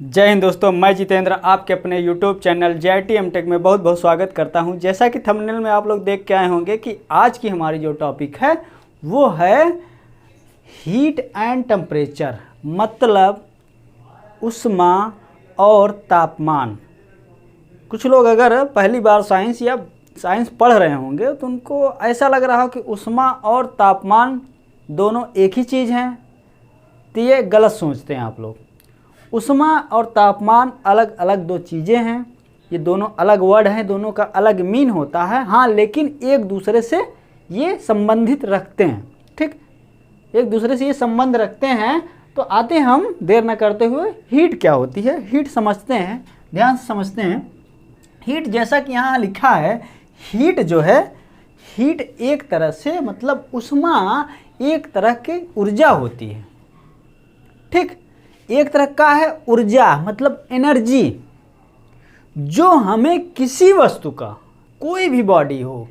जय हिंद दोस्तों, मैं जितेंद्र आपके अपने YouTube चैनल JIT टेक में बहुत बहुत स्वागत करता हूं। जैसा कि थंबनेल में आप लोग देख के आए होंगे कि आज की हमारी जो टॉपिक है वो है हीट एंड टेम्परेचर, मतलब ऊष्मा और तापमान। कुछ लोग अगर पहली बार साइंस पढ़ रहे होंगे तो उनको ऐसा लग रहा हो कि ऊष्मा और तापमान दोनों एक ही चीज़ हैं, तो ये गलत सोचते हैं आप लोग। ऊष्मा और तापमान अलग अलग दो चीज़ें हैं, ये दोनों अलग वर्ड हैं, दोनों का अलग मीन होता है। हाँ, लेकिन एक दूसरे से ये संबंधित रखते हैं। ठीक, एक दूसरे से ये संबंध रखते हैं। तो आते हैं हम देर न करते हुए हीट क्या होती है, हीट समझते हैं, ध्यान से समझते हैं। हीट जैसा कि यहाँ लिखा है, हीट जो है, हीट एक तरह से मतलब ऊष्मा एक तरह की ऊर्जा होती है। ठीक, एक तरह का है ऊर्जा मतलब एनर्जी, जो हमें किसी वस्तु का, कोई भी बॉडी हो,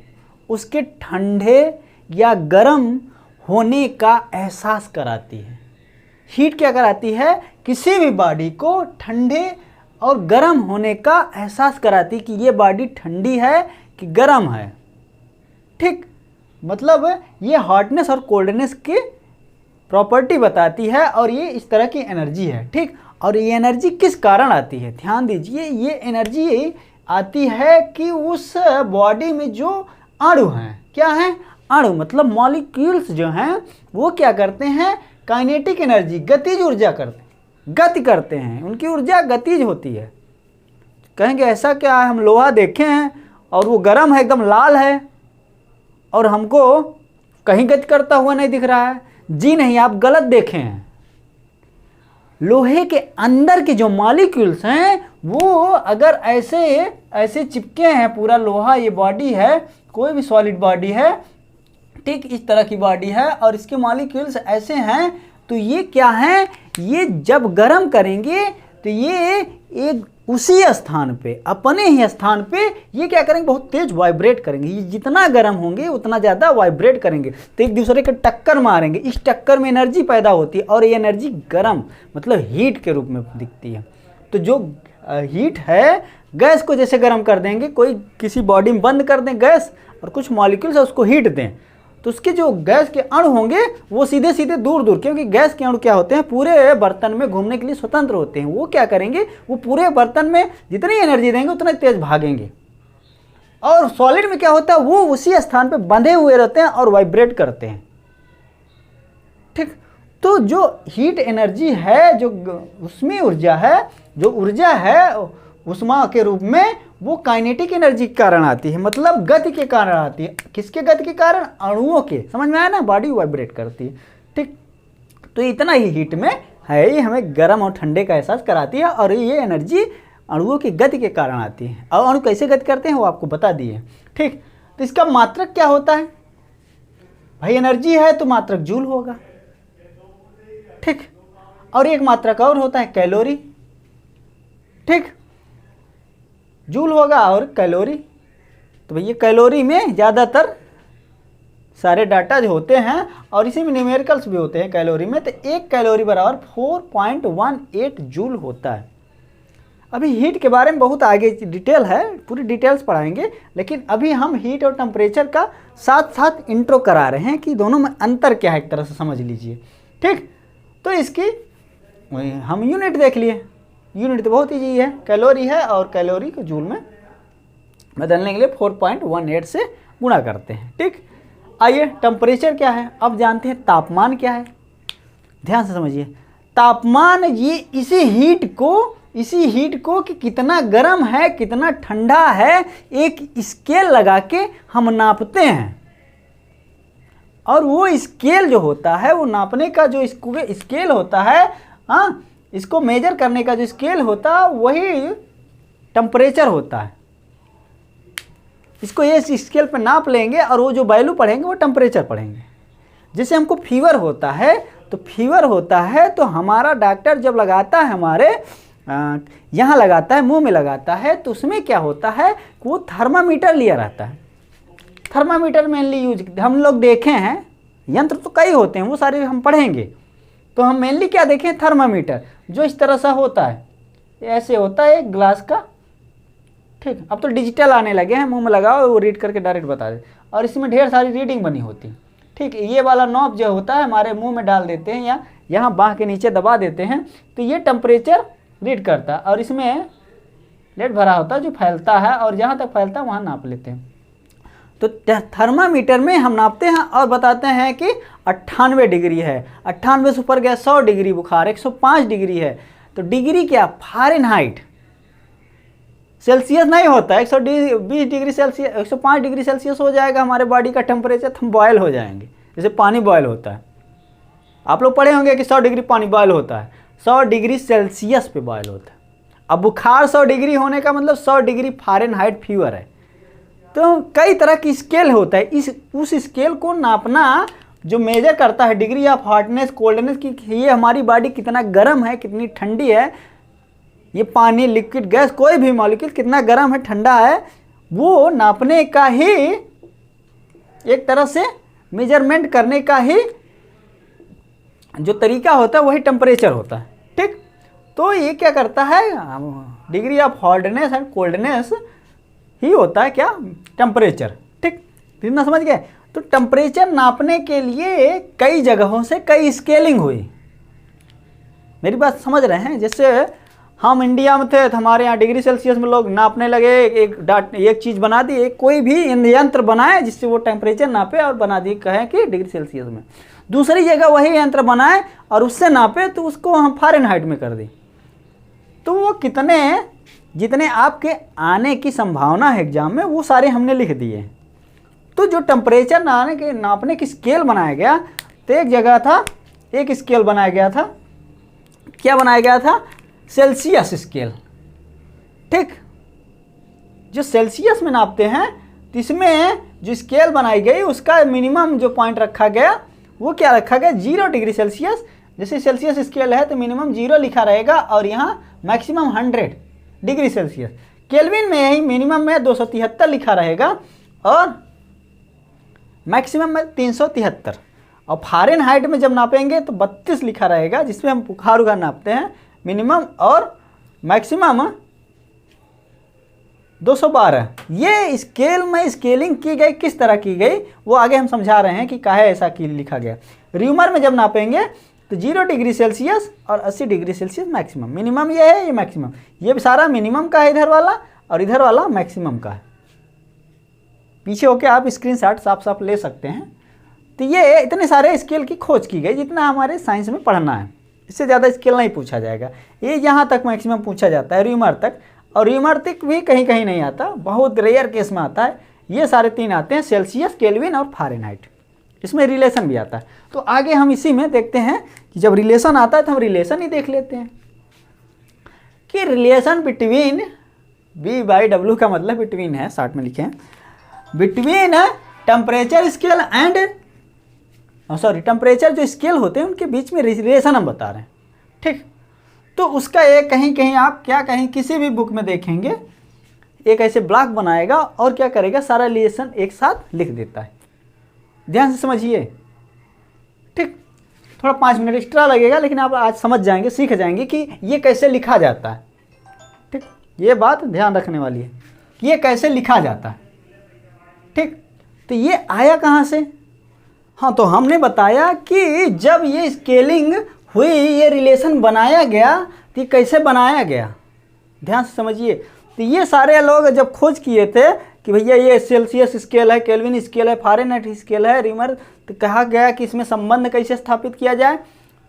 उसके ठंडे या गर्म होने का एहसास कराती है। हीट क्या कराती है? किसी भी बॉडी को ठंडे और गर्म होने का एहसास कराती कि ये बॉडी ठंडी है कि गर्म है। ठीक, मतलब ये हॉटनेस और कोल्डनेस की प्रॉपर्टी बताती है और ये इस तरह की एनर्जी है। ठीक, और ये एनर्जी किस कारण आती है? ध्यान दीजिए, ये एनर्जी आती है कि उस बॉडी में जो अणु हैं, क्या हैं? अणु मतलब मॉलिक्यूल्स जो हैं वो क्या करते हैं? काइनेटिक एनर्जी, गतिज ऊर्जा गति करते हैं, उनकी ऊर्जा गतिज होती है। कहेंगे ऐसा क्या है? हम लोहा देखे हैं और वो गर्म है, एकदम लाल है, और हमको कहीं गति करता हुआ नहीं दिख रहा है। जी नहीं, आप गलत देखे हैं। लोहे के अंदर के जो मॉलिक्यूल्स हैं वो अगर ऐसे चिपके हैं, पूरा लोहा ये बॉडी है, कोई भी सॉलिड बॉडी है, ठीक इस तरह की बॉडी है और इसके मॉलिक्यूल्स ऐसे हैं, तो ये क्या हैं? ये जब गर्म करेंगे तो ये एक उसी स्थान पे, अपने ही स्थान पे ये क्या करेंगे? बहुत तेज वाइब्रेट करेंगे। ये जितना गर्म होंगे उतना ज़्यादा वाइब्रेट करेंगे, तो एक दूसरे के टक्कर मारेंगे। इस टक्कर में एनर्जी पैदा होती है और ये एनर्जी गर्म मतलब हीट के रूप में दिखती है। तो जो हीट है, गैस को जैसे गर्म कर देंगे, कोई किसी बॉडी में बंद कर दें गैस और कुछ मॉलिक्यूल्स उसको हीट दें, तो उसके जो गैस के अणु होंगे वो सीधे सीधे दूर दूर, क्योंकि गैस के अणु क्या होते हैं? पूरे बर्तन में घूमने के लिए स्वतंत्र होते हैं। वो क्या करेंगे? वो पूरे बर्तन में जितनी एनर्जी देंगे उतना तेज भागेंगे। और सॉलिड में क्या होता है? वो उसी स्थान पे बंधे हुए रहते हैं और वाइब्रेट करते हैं। ठीक, तो जो हीट एनर्जी है, जो ऊष्मीय ऊर्जा है, जो ऊर्जा है ऊष्मा के रूप में, वो काइनेटिक एनर्जी के कारण आती है, मतलब गति के कारण आती है। किसके गति के कारण? अणुओं के। समझ में आया ना? बॉडी वाइब्रेट करती है। ठीक, तो इतना ही हीट में है, ये हमें गर्म और ठंडे का एहसास कराती है और ये एनर्जी अणुओं की गति के कारण आती है। और अणु कैसे गति करते हैं वो आपको बता दिए। ठीक, तो इसका मात्रक क्या होता है भाई? एनर्जी है तो मात्रक जूल होगा। ठीक, और एक मात्रक और होता है कैलोरी। ठीक, जूल होगा और कैलोरी। तो भैया कैलोरी में ज़्यादातर सारे डाटा जो होते हैं और इसी में न्यूमेरिकल्स भी होते हैं कैलोरी में। तो एक कैलोरी बराबर 4.18 जूल होता है। अभी हीट के बारे में बहुत आगे डिटेल है, पूरी डिटेल्स पढ़ाएंगे, लेकिन अभी हम हीट और टेम्परेचर का साथ साथ इंट्रो करा रहे हैं कि दोनों में अंतर क्या है, एक तरह से समझ लीजिए। ठीक, तो इसकी हम यूनिट देख लिए। यूनिट तो बहुत ईजी है, कैलोरी है और कैलोरी को जूल में बदलने के लिए 4.18 से गुणा करते हैं। ठीक, आइए टेम्परेचर क्या है अब जानते हैं। तापमान क्या है? ध्यान से समझिए। तापमान ये इसी हीट को कि कितना गर्म है कितना ठंडा है, एक स्केल लगा के हम नापते हैं। और वो स्केल जो होता है, वो नापने का जो स्केल होता है, हाँ, इसको मेजर करने का जो स्केल होता है वही टेम्परेचर होता है। इसको ये स्केल पे नाप लेंगे और वो जो वैल्यू पढ़ेंगे वो टेम्परेचर पढ़ेंगे। जैसे हमको फीवर होता है, तो फीवर होता है तो हमारा डॉक्टर जब लगाता है हमारे यहाँ लगाता है, मुंह में लगाता है, तो उसमें क्या होता है? वो थर्मामीटर लिया रहता है। थर्मामीटर मेनली यूज हम लोग देखे हैं, यंत्र तो कई होते हैं, वो सारे हम पढ़ेंगे। तो हम मेनली क्या देखें? थर्मामीटर, जो इस तरह सा होता है, ऐसे होता है एक ग्लास का, ठीक। अब तो डिजिटल आने लगे हैं, मुंह में लगाओ वो रीड करके डायरेक्ट बता दे, और इसमें ढेर सारी रीडिंग बनी होती है, ठीक। ये वाला नॉब जो होता है हमारे मुंह में डाल देते हैं या यहाँ बाह के नीचे दबा देते हैं, तो ये टेम्परेचर रीड करता है, और इसमें लेड भरा होता है जो फैलता है, और जहाँ तक फैलता है वहाँ नाप लेते हैं। तो थर्मामीटर में हम नापते हैं और बताते हैं कि 98 डिग्री है, 98 से ऊपर गया 100 डिग्री बुखार, 105 डिग्री है। तो डिग्री क्या, फ़ारेनहाइट, सेल्सियस नहीं होता है। 120 डिग्री सेल्सियस, 105 डिग्री सेल्सियस हो जाएगा हमारे बॉडी का टेम्परेचर, तो हम बॉयल हो जाएंगे, जैसे पानी बॉयल होता है। आप लोग पढ़े होंगे कि 100 डिग्री पानी बॉयल होता है, 100 डिग्री सेल्सियस पे बॉयल होता है। अब बुखार 100 डिग्री होने का मतलब 100 डिग्री फ़ारेनहाइट फीवर है। तो कई तरह की स्केल होता है, उस स्केल को नापना जो मेजर करता है डिग्री ऑफ हॉटनेस कोल्डनेस की, ये हमारी बॉडी कितना गर्म है कितनी ठंडी है, ये पानी लिक्विड गैस कोई भी मॉलिक्यूल कितना गर्म है ठंडा है, वो नापने का ही एक तरह से मेजरमेंट करने का ही जो तरीका होता है वही टेम्परेचर होता है, ठीक। तो ये क्या करता है, degree of hotness and coldness ही होता है क्या, टेम्परेचर, ठीक। इतना समझ गए। तो टेम्परेचर नापने के लिए कई जगहों से कई स्केलिंग हुई, मेरी बात समझ रहे हैं। जैसे हम इंडिया में थे तो हमारे यहाँ डिग्री सेल्सियस में लोग नापने लगे, एक चीज़ बना दी, एक कोई भी यंत्र बनाए जिससे वो टेम्परेचर नापे और बना दिए, कहें कि डिग्री सेल्सियस में। दूसरी जगह वही यंत्र बनाए और उससे नापे तो उसको हम फ़ारेनहाइट में कर दी। तो वो कितने, जितने आपके आने की संभावना है एग्जाम में, वो सारे हमने लिख दिए। तो जो टेम्परेचर नापने की स्केल बनाया गया, तो एक जगह था, एक स्केल बनाया गया था, क्या बनाया गया था, सेल्सियस स्केल, ठीक। जो सेल्सियस में नापते हैं, तो इसमें जो स्केल बनाई गई उसका मिनिमम जो पॉइंट रखा गया वो क्या रखा गया, 0 डिग्री सेल्सियस। जैसे सेल्सियस स्केल है तो मिनिमम 0 लिखा रहेगा और यहाँ मैक्सिमम 100 डिग्री सेल्सियस। केल्विन में यही मिनिमम में 273 लिखा रहेगा और मैक्सिमम में 373। और फ़ारेनहाइट में जब नापेंगे तो 32 लिखा रहेगा, जिसमें हम बुखार उखार नापते हैं, मिनिमम और मैक्सिमम 212। ये स्केल में स्केलिंग की गई, किस तरह की गई वो आगे हम समझा रहे हैं कि काहे ऐसा की लिखा गया। र्यूमर में जब नापेंगे तो 0 डिग्री सेल्सियस और 80 डिग्री सेल्सियस मैक्सिमम, मिनिमम ये है, ये मैक्सिमम, ये भी सारा मिनिमम का है इधर वाला, और इधर वाला मैक्सिमम का है। पीछे होके आप स्क्रीनशॉट साफ साफ ले सकते हैं। तो ये इतने सारे स्केल की खोज की गई जितना हमारे साइंस में पढ़ना है, इससे ज़्यादा स्केल नहीं पूछा जाएगा। ये यहाँ तक मैक्सिमम पूछा जाता है, र्यूमर तक, और र्यूमर तक भी कहीं कहीं नहीं आता, बहुत रेयर केस में आता है। ये सारे 3 आते हैं, सेल्सियस, केल्विन और फ़ारेनहाइट। इसमें रिलेशन भी आता है। तो आगे हम इसी में देखते हैं कि जब रिलेशन आता है तो हम रिलेशन ही देख लेते हैं कि रिलेशन बिटवीन, B/W का मतलब बिटवीन है, शॉर्ट में लिखे हैं, between temperature scale and, sorry, temperature जो स्केल होते हैं उनके बीच में रिलेशन हम बता रहे हैं, ठीक। तो उसका एक कहीं कहीं आप क्या कहीं किसी भी बुक में देखेंगे, एक ऐसे ब्लॉक बनाएगा और क्या करेगा, सारा रिलेशन एक साथ लिख देता है। ध्यान से समझिए, ठीक। थोड़ा 5 मिनट एक्स्ट्रा लगेगा, लेकिन आप आज समझ जाएंगे, सीख जाएंगे कि ये कैसे लिखा जाता है, ठीक। ये बात ध्यान रखने वाली है कि ये कैसे लिखा जाता है, ठीक। तो ये आया कहाँ से, हाँ, तो हमने बताया कि जब ये स्केलिंग हुई, ये रिलेशन बनाया गया, तो ये कैसे बनाया गया, ध्यान से समझिए। तो ये सारे लोग जब खोज किए थे कि भैया ये सेल्सियस स्केल है, केल्विन स्केल है, फ़ारेनहाइट स्केल है, र्यूमर, तो कहा गया कि इसमें संबंध कैसे स्थापित किया जाए।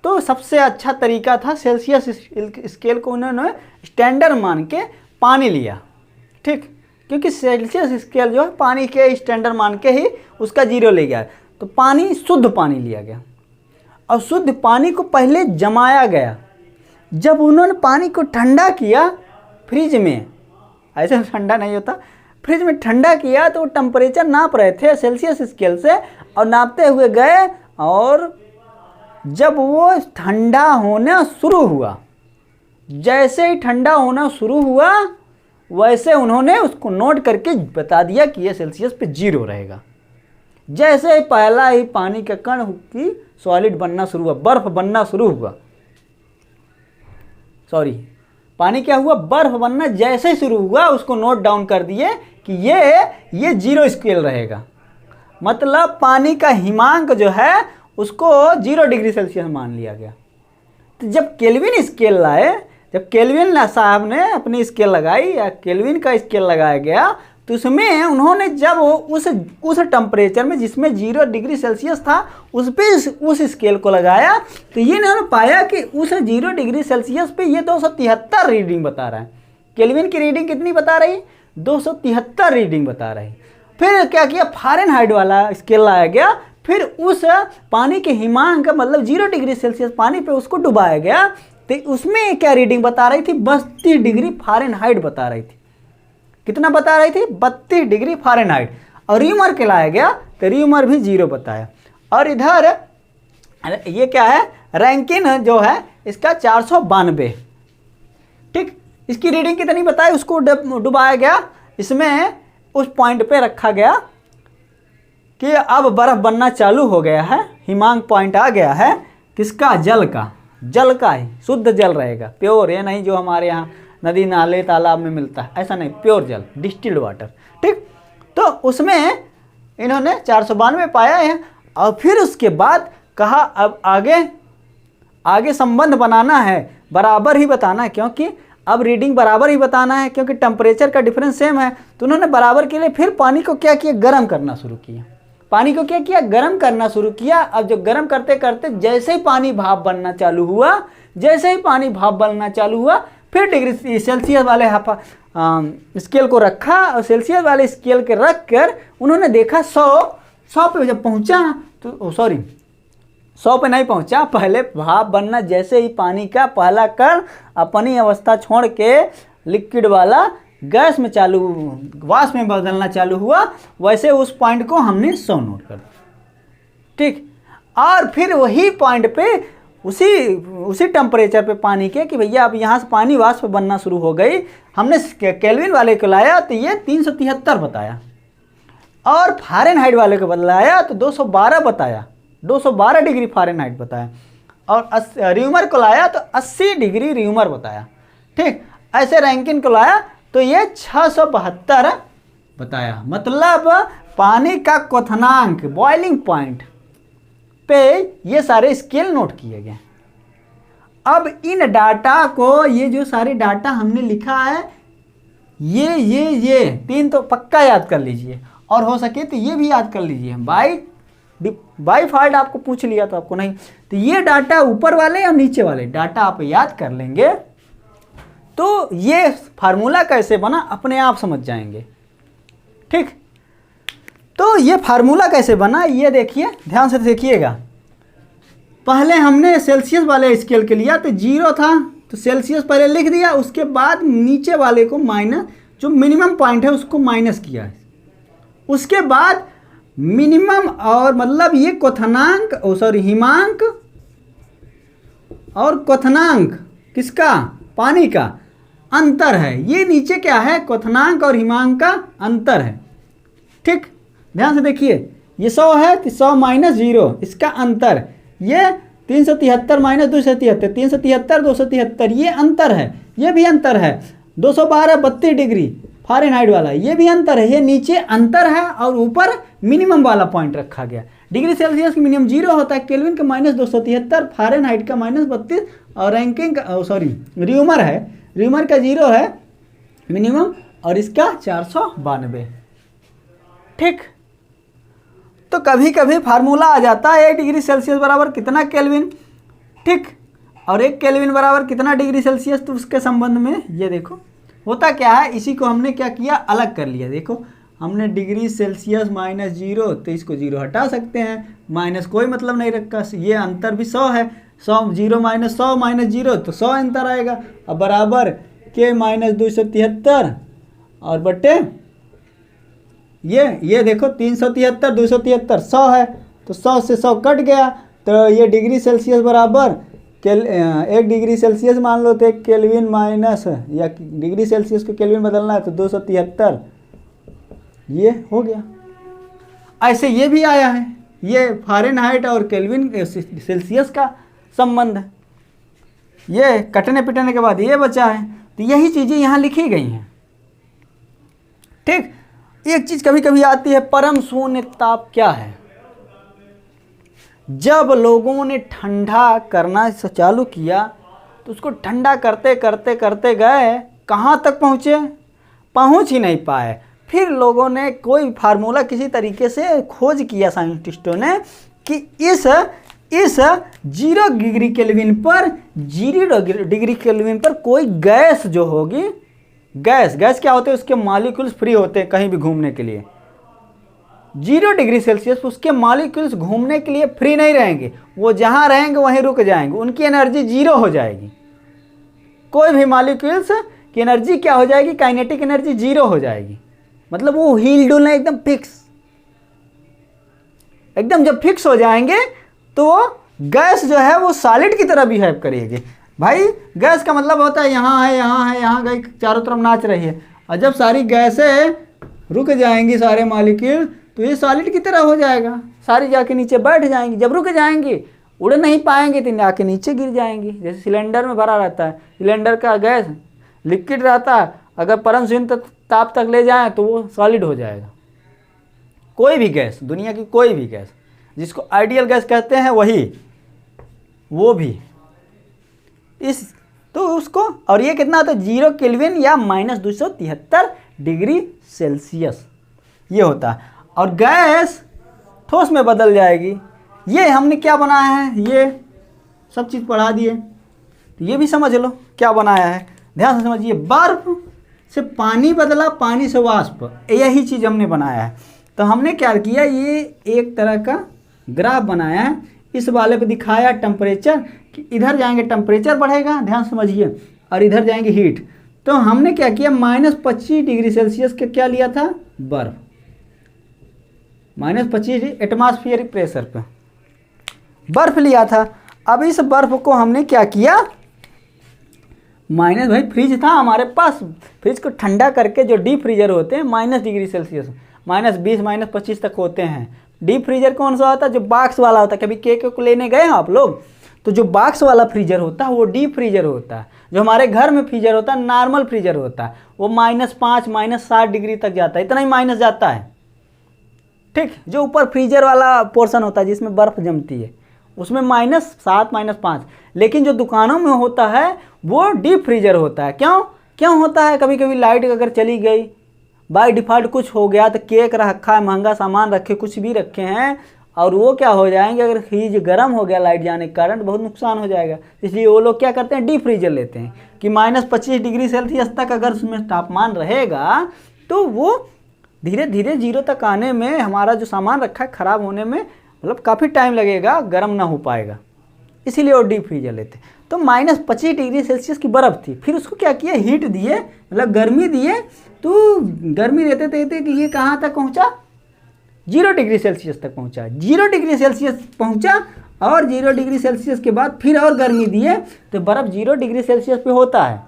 तो सबसे अच्छा तरीका था सेल्सियस स्केल को उन्होंने स्टैंडर्ड मान के पानी लिया, ठीक, क्योंकि सेल्सियस स्केल जो है पानी के स्टैंडर्ड मान के ही उसका 0 ले गया। तो पानी, शुद्ध पानी लिया गया और शुद्ध पानी को पहले जमाया गया। जब उन्होंने पानी को ठंडा किया फ्रिज में, ऐसे ठंडा नहीं होता, फ्रिज में ठंडा किया, तो वो टेम्परेचर नाप रहे थे सेल्सियस स्केल से, और नापते हुए गए, और जब वो ठंडा होना शुरू हुआ, जैसे ही ठंडा होना शुरू हुआ वैसे उन्होंने उसको नोट करके बता दिया कि ये सेल्सियस पे 0 रहेगा। जैसे ही पहला ही पानी का कण की सॉलिड बनना शुरू हुआ, बर्फ बनना शुरू हुआ, सॉरी, पानी क्या हुआ, बर्फ बनना जैसे ही शुरू हुआ उसको नोट डाउन कर दिए कि ये 0 स्केल रहेगा। मतलब पानी का हिमांक जो है उसको 0 डिग्री सेल्सियस मान लिया गया। तो जब केल्विन स्केल लाए, जब केल्विन साहब ने अपनी स्केल लगाई या केल्विन का स्केल लगाया गया, तो उसमें उन्होंने जब उस टेम्परेचर में जिसमें 0 डिग्री सेल्सियस था उस पे उस स्केल को लगाया, तो ये इन्होंने पाया कि उस 0 डिग्री सेल्सियस पे ये 273 रीडिंग बता रहा है। केल्विन की रीडिंग कितनी बता रही, 273 रीडिंग बता रही। फिर क्या किया, फ़ारेनहाइट वाला स्केल लाया गया, फिर उस पानी के हिमांक मतलब 0 डिग्री सेल्सियस पानी पे उसको डुबाया गया, तो उसमें क्या रीडिंग बता रही थी, 32 डिग्री फ़ारेनहाइट बता रही थी। कितना बता रही थी, 32 डिग्री फ़ारेनहाइट। और र्यूमर के लाया गया तो र्यूमर भी 0 बताया। और इधर ये क्या है, रैंकिन जो है इसका 492, ठीक, इसकी रीडिंग कितनी बताई, उसको डुबाया गया, इसमें उस पॉइंट पे रखा गया कि अब बर्फ़ बनना चालू हो गया है, हिमांक पॉइंट आ गया है, किसका, जल का ही शुद्ध जल रहेगा, प्योर, ये नहीं जो हमारे यहाँ नदी नाले तालाब में मिलता है, ऐसा नहीं, प्योर जल, डिस्टिल्ड वाटर, ठीक। तो उसमें इन्होंने 492 पाया है। और फिर उसके बाद कहा अब आगे संबंध बनाना है, बराबर ही बताना है, क्योंकि अब रीडिंग बराबर ही बताना है, क्योंकि टेम्परेचर का डिफरेंस सेम है। तो उन्होंने बराबर के लिए फिर पानी को क्या किया, गर्म करना शुरू किया। पानी को क्या किया, गर्म करना शुरू किया। अब जो गर्म करते करते जैसे ही पानी भाप बनना चालू हुआ, फिर डिग्री सेल्सियस वाले स्केल को रखा, और सेल्सियस वाले स्केल के रख कर उन्होंने देखा 100 पे जब पहुंचा, तो 100 पे नहीं पहुंचा, पहले भाप बनना जैसे ही पानी का पहला कण अपनी अवस्था छोड़ के लिक्विड वाला गैस में वाष्प में बदलना चालू हुआ, वैसे उस पॉइंट को हमने 100 नोट कर दिया, ठीक। और फिर वही पॉइंट पे उसी टेम्परेचर पे पानी के कि भैया अब यहाँ से पानी वाष्प बनना शुरू हो गई, हमने केल्विन वाले को लाया तो ये 373 बताया, और फ़ारेनहाइट वाले को बदलाया तो 212 बताया, 212 डिग्री फ़ारेनहाइट बताया। और र्यूमर को लाया तो 80 डिग्री र्यूमर बताया, ठीक। ऐसे रैंकिन को लाया तो ये 672 बताया। मतलब पानी का क्वथनांक, बॉइलिंग पॉइंट पे ये सारे स्केल नोट किए गए। अब इन डाटा को, ये जो सारे डाटा हमने लिखा है, ये 3 तो पक्का याद कर लीजिए, और हो सके तो ये भी याद कर लीजिए। बाई फाल्ट आपको पूछ लिया तो आपको नहीं, तो ये डाटा ऊपर वाले और नीचे वाले डाटा आप याद कर लेंगे तो ये फार्मूला कैसे बना अपने आप समझ जाएंगे, ठीक। तो ये फार्मूला कैसे बना, ये देखिए, ध्यान से देखिएगा। पहले हमने सेल्सियस वाले स्केल के लिया तो 0 था, तो सेल्सियस पहले लिख दिया, उसके बाद नीचे वाले को माइनस, जो मिनिमम पॉइंट है उसको माइनस किया है। उसके बाद मिनिमम, और मतलब ये क्वथनांक, हिमांक और क्वथनांक किसका, पानी का अंतर है। ये नीचे क्या है, क्वथनांक और हिमांक का अंतर है, ठीक। ध्यान से देखिए, ये 100 है तो 100 माइनस 0 इसका अंतर, ये 373 माइनस 273, 373 273 ये अंतर है, ये भी अंतर है। 212 32 डिग्री फ़ारेनहाइट वाला ये भी अंतर है, ये नीचे अंतर है, और ऊपर मिनिमम वाला पॉइंट रखा गया। डिग्री सेल्सियस की मिनिमम 0 होता है, केल्विन का -273, फ़ारेनहाइट का -32, और रैंकिन का र्यूमर है, र्यूमर का 0 है मिनिमम, और इसका 492, ठीक। तो कभी कभी फार्मूला आ जाता है 1 डिग्री सेल्सियस बराबर कितना केल्विन, ठीक, और 1 केल्विन बराबर कितना डिग्री सेल्सियस। तो उसके संबंध में ये देखो होता क्या है, इसी को हमने क्या किया, अलग कर लिया। देखो हमने डिग्री सेल्सियस -0, तो इसको 0 हटा सकते हैं, माइनस कोई मतलब नहीं रखा, ये अंतर भी 100 है, 100 0 माइनस 100 माइनस 0 तो 100 अंतर आएगा, अब बराबर के -273 और बट्टे ये देखो 373 273 100 है, तो 100 से 100 कट गया, तो ये डिग्री सेल्सियस बराबर 1 डिग्री सेल्सियस मान लो, तो 1 केल्विन माइनस, या डिग्री सेल्सियस को केल्विन बदलना है तो 273, ये हो गया। ऐसे ये भी आया है, ये फ़ारेनहाइट और केल्विन सेल्सियस का संबंध है। ये कटने पिटने के बाद ये बचा है, तो यही चीज़ें यहाँ लिखी गई हैं। ठीक, एक चीज़ कभी कभी आती है, परम शून्य ताप क्या है। जब लोगों ने ठंडा करना चालू किया तो उसको ठंडा करते करते करते गए, कहाँ तक पहुँचे, पहुँच ही नहीं पाए। फिर लोगों ने कोई फार्मूला किसी तरीके से खोज किया साइंटिस्टों ने कि इस 0 डिग्री केल्विन पर, 0 डिग्री केल्विन पर कोई गैस जो होगी, गैस क्या होते हैं, उसके मॉलिक्यूल्स फ्री होते हैं कहीं भी घूमने के लिए। 0 डिग्री सेल्सियस उसके मॉलिक्यूल्स घूमने के लिए फ्री नहीं रहेंगे, वो जहाँ रहेंगे वहीं रुक जाएंगे, उनकी एनर्जी 0 हो जाएगी। कोई भी मॉलिक्यूल्स की एनर्जी क्या हो जाएगी, काइनेटिक एनर्जी 0 हो जाएगी। मतलब वो हील डुल एकदम फिक्स, एकदम जब फिक्स हो जाएंगे तो वो गैस जो है वो सॉलिड की तरह बिहेव करेगी। भाई गैस का मतलब होता है यहाँ है, यहाँ है, यहाँ गई, चारों तरफ नाच रही है। और जब सारी गैसें रुक जाएंगी, सारे मॉलिक्यूल, तो ये सॉलिड की तरह हो जाएगा, सारी जाके नीचे बैठ जाएंगी। जब रुक जाएंगी, उड़ नहीं पाएंगे तो आके नीचे गिर जाएंगी। जैसे सिलेंडर में भरा रहता है, सिलेंडर का गैस लिक्विड रहता है, अगर परम शून्य ताप तक ले जाएं तो वो सॉलिड हो जाएगा। कोई भी गैस, दुनिया की कोई भी गैस, जिसको आइडियल गैस कहते हैं, वही वो भी इस, तो उसको, और ये कितना होता है, 0 केल्विन या -273 डिग्री सेल्सियस ये होता है। और गैस ठोस में बदल जाएगी। ये हमने क्या बनाया है, ये सब चीज़ पढ़ा दिए, तो ये भी समझ लो क्या बनाया है, ध्यान से समझिए। बर्फ से पानी बदला, पानी से वाष्प, यही चीज़ हमने बनाया है। तो हमने क्या किया, ये एक तरह का ग्राफ बनाया है, इस वाले पे दिखाया टेम्परेचर, कि इधर जाएंगे टेम्परेचर बढ़ेगा, ध्यान समझिए, और इधर जाएंगे हीट। तो हमने क्या किया, -25 डिग्री सेल्सियस के क्या लिया था, बर्फ, -25 एटमॉस्फेरिक प्रेशर पे बर्फ लिया था। अब इस बर्फ को हमने क्या किया, भाई फ्रिज था हमारे पास, फ्रिज को ठंडा करके, जो डीप फ्रीजर होते हैं -20 डिग्री सेल्सियस, -20 -25 तक होते हैं। डीप फ्रीजर कौन सा होता है, जो बॉक्स वाला होता है। कभी केक को लेने गए हैं आप लोग, तो जो बॉक्स वाला फ्रीजर होता है वो डीप फ्रीजर होता है। जो हमारे घर में फ्रीजर होता है, नॉर्मल फ्रीजर होता है, वो -5 -60 डिग्री तक जाता है, इतना ही माइनस जाता है। ठीक, जो ऊपर फ्रीजर वाला पोर्शन होता है जिसमें बर्फ़ जमती है, उसमें -7 -5। लेकिन जो दुकानों में होता है वो डीप फ्रीजर होता है। क्यों होता है, कभी कभी लाइट अगर चली गई, बाय डिफ़ॉल्ट कुछ हो गया, तो केक रखा है, महंगा सामान रखे, कुछ भी रखे हैं, और वो क्या हो जाएंगे, अगर फ्रिज गर्म हो गया लाइट जाने के कारण, बहुत नुकसान हो जाएगा। इसलिए वो लोग क्या करते हैं, डीप फ्रीजर लेते हैं कि -25 डिग्री सेल्सियस तक अगर उसमें तापमान रहेगा तो वो धीरे धीरे 0 तक आने में, हमारा जो सामान रखा है ख़राब होने में मतलब काफ़ी टाइम लगेगा, गर्म ना हो पाएगा, इसीलिए वो डीप फ्रीजर लेते। तो -25 डिग्री सेल्सियस की बर्फ़ थी, फिर उसको क्या किया, हीट दिए, मतलब गर्मी दिए, तो गर्मी देते देते कि ये कहाँ तक पहुँचा, 0 डिग्री सेल्सियस तक पहुँचा। 0 डिग्री सेल्सियस पहुँचा, और 0 डिग्री सेल्सियस के बाद फिर और गर्मी दिए, तो बर्फ़ 0 डिग्री सेल्सियस पे होता है।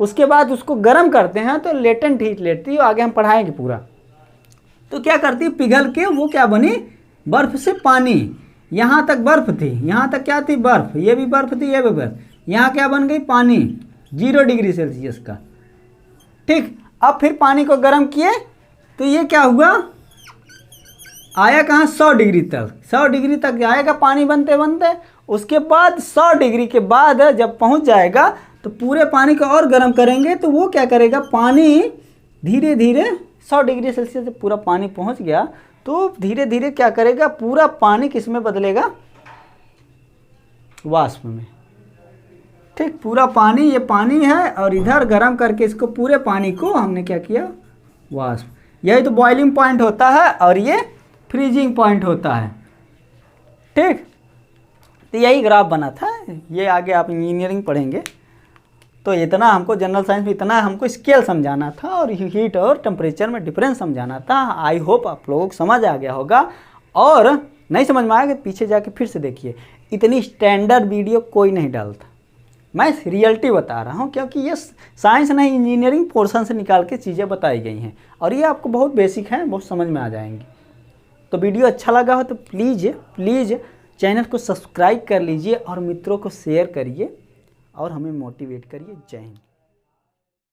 उसके बाद उसको गर्म करते हैं तो लेटेंट हीट लेती है, आगे हम पढ़ाएंगे पूरा। तो क्या करती है, पिघल के वो क्या बनी, बर्फ़ से पानी। यहाँ तक बर्फ़ थी, यहाँ तक क्या थी, बर्फ़, ये भी बर्फ़ थी, ये भी बर्फ़, यहाँ क्या बन गई, पानी 0 डिग्री सेल्सियस का। ठीक, अब फिर पानी को गर्म किए तो ये क्या हुआ, आया कहाँ, 100 डिग्री तक। 100 डिग्री तक जाएगा पानी बनते बनते, उसके बाद 100 डिग्री के बाद जब पहुँच जाएगा तो पूरे पानी को और गर्म करेंगे, तो वो क्या करेगा, पानी धीरे धीरे 100 डिग्री सेल्सियस से पूरा पानी पहुँच गया, तो धीरे धीरे क्या करेगा, पूरा पानी किस में बदलेगा, वाष्प में। ठीक, पूरा पानी, ये पानी है, और इधर गर्म करके इसको पूरे पानी को हमने क्या किया, वाष्प। यही तो बॉइलिंग पॉइंट होता है, और ये फ्रीजिंग पॉइंट होता है। ठीक, तो यही ग्राफ बना था। ये आगे आप इंजीनियरिंग पढ़ेंगे, तो इतना हमको जनरल साइंस में इतना हमको स्केल समझाना था, और हीट और टेम्परेचर में डिफरेंस समझाना था। आई होप आप लोगों को समझ आ गया होगा, और नहीं समझ में आएगा पीछे जाके फिर से देखिए। इतनी स्टैंडर्ड वीडियो कोई नहीं डालता, मैं रियलिटी बता रहा हूँ, क्योंकि ये साइंस नहीं इंजीनियरिंग पोर्शन से निकाल के चीज़ें बताई गई हैं, और ये आपको बहुत बेसिक हैं, बहुत समझ में आ जाएंगी। तो वीडियो अच्छा लगा हो तो प्लीज़ चैनल को सब्सक्राइब कर लीजिए, और मित्रों को शेयर करिए, और हमें मोटिवेट करिए। जय हिंद।